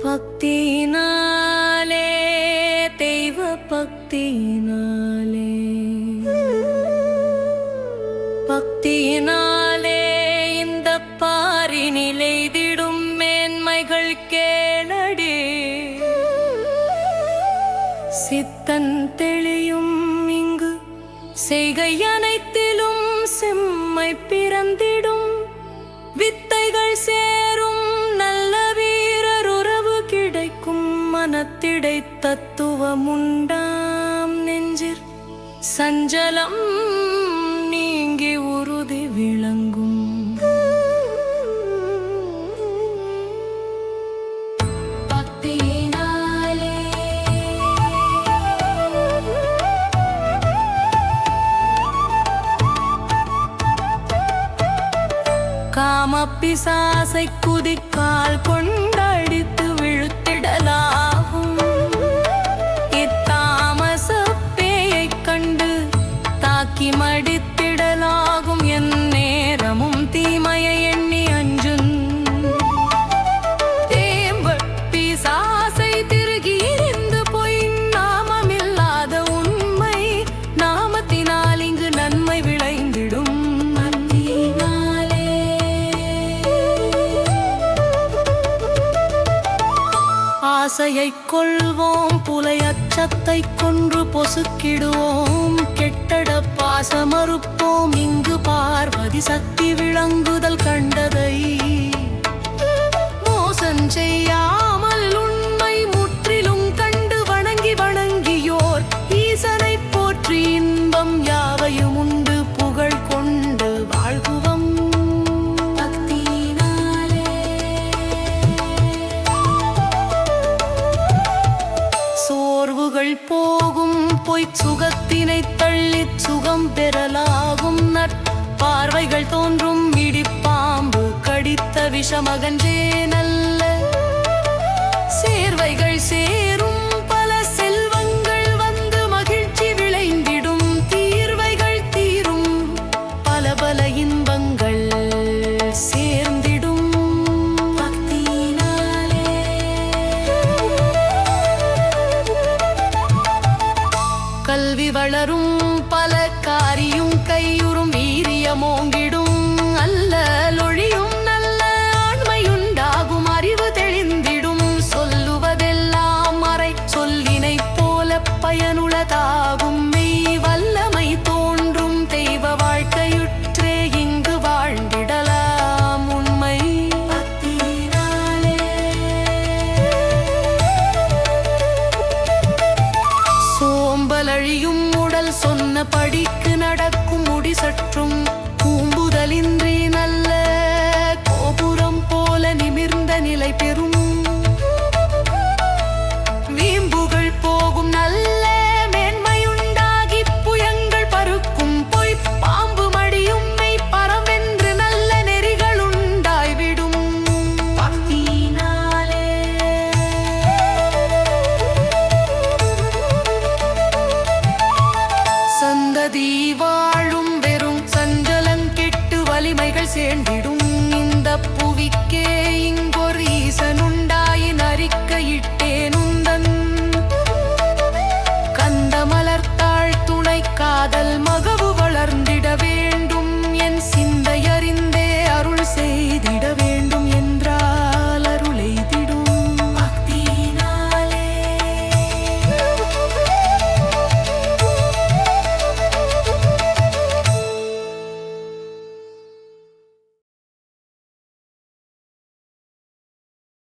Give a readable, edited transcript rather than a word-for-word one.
பக்தியினாலே தெய்வ பக்தியினாலே பக்தியினாலே இந்த பாரினிலை திடும் மேன்மைகள் கேளடி. சித்தன் தெளியும் இங்கு செய்கை அனைத்திலும் செம்மை பிறந்திடும். வித்தைகள் சேரும் நல்ல வீரர் உறவு கிடைக்கும். மனத்திடை தத்துவமுண்டாம் நெஞ்சிற் சஞ்சலம் நீங்கி உறுதி விளங்கும். காமப்பிசாசை குதிக்கால் கொண்டடித்து விழுத்திடலாகும். இத்தாமச பேயைக் கண்டு தாக்கி மடித்திடலாகும். என் நேரமும் தீமையை எண்ணி அஞ்சுன். தேம்பட் பிசாசை திருகி எறிந்து பொய் நாமமில்லாத உண்மை நாமத்தினால் இங்கு நன்மை விளைந்திடும். ஆசையைக் கொள்வோம், புலையச்சத்தை கொன்று பொசுக்கிடுவோம். கெட்டட பாசமறுப்போம், இங்கு பார்வதி சக்தி விளங்குதல் கண்டதை. மோசம் செய்யாமல் உண்மை முற்றிலும் கண்டு வணங்கி வணங்கியோர் ஈசனை போற்றி இன்பம் யாவையும் உண்டு புகழ் கொண்டு வாழ்குவம். சோர்வுகள் போகும், பொய்ச் சுகத்தினை தள்ளிச் சுகம் பெறலாகும். நற்பார்வைகள் தோன்றும், இடிப்பாம்பு கடித்த விஷமகன்றே நல்ல சேர்வைகள் சேரும். பல செல்வங்கள் வந்து மகிழ்ச்சி விளைந்திடும். தீர்வைகள் தீரும், பல பல இன்பங்கள் சேர்ந்திடும். கல்வி வளரும், பல காரியும் கையுறும். வீரியமோங்கிடும், அல்லலொழியும். நல்ல ஆண்மையுண்டாகும், அறிவு தெளிந்திடும். சொல்லுவதெல்லாம் மறை சொல்லினை போல பயனுள்ளதாகும். மெய் வல்லமை தோன்றும், தெய்வ வாழ்க்கையுற்றே இங்கு வாழ்ந்திடலாம். உண்மை சோம்பலழியும், உடல் சொன்ன படிக்கு நடக்கும். முடி சற்றும் கூம்புதலின்றி நல்ல கோபுரம் போல நிமிர்ந்த நிலை பெறும். வீம்புகள் போகும், நல்ல மேன்மையுண்டாகி புயங்கள் பருக்கும். பொய் பாம்பு மடியும், மெய் பரமென்று நல்ல நெறிகள் உண்டாய்விடும். பக்தியினாலே சந்ததி வாழும், வெறும் சஞ்சலம் கெட்டு வலிமைகள் சேர்ந்து